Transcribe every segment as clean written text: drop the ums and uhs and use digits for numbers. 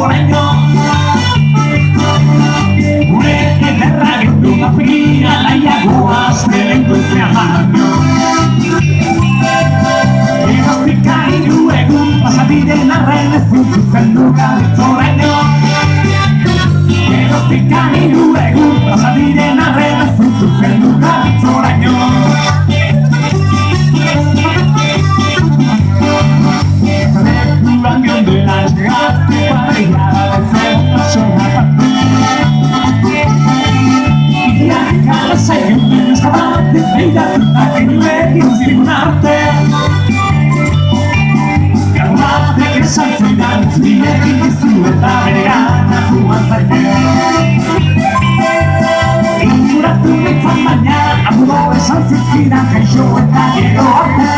oraino gure ederra gendu mapegira nahiagoa aztelen goizean baino Egoztika hiru egun pasadiren arren ezin zuzendu gaitz oraino Egoztika hiru egun pasadiren arren ezin zuzendu gaitz oraino Zalekuan geundela gazte pareia zen pertsona bat Idiak alasa egin eskabat ez behiratutak egin zigun arte Garbatek esan zidan bilekin dizu eta bere gana fuman zaite Inguratu nintzen baina amudo esan zizkidan kaixo eta gero arte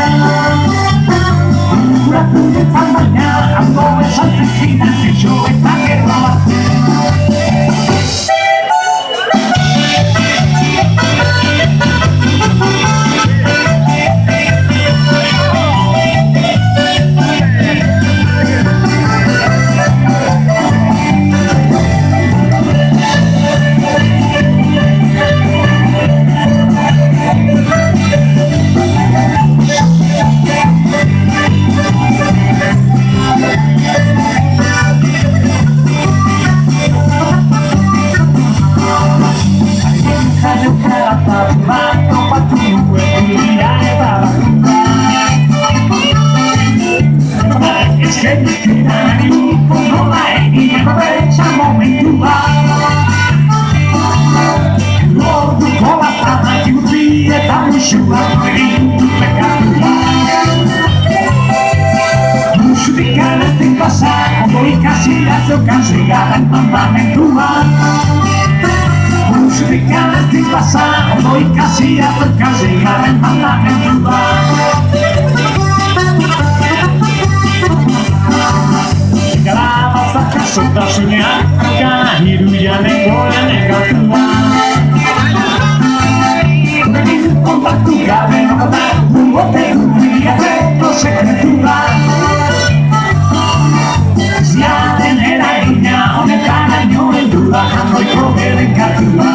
Inguratu nintzen baina amudo esan zizkidan kaixo eta gero arte Ziaten eragina honetan aino heldu da jangoiko beren kartua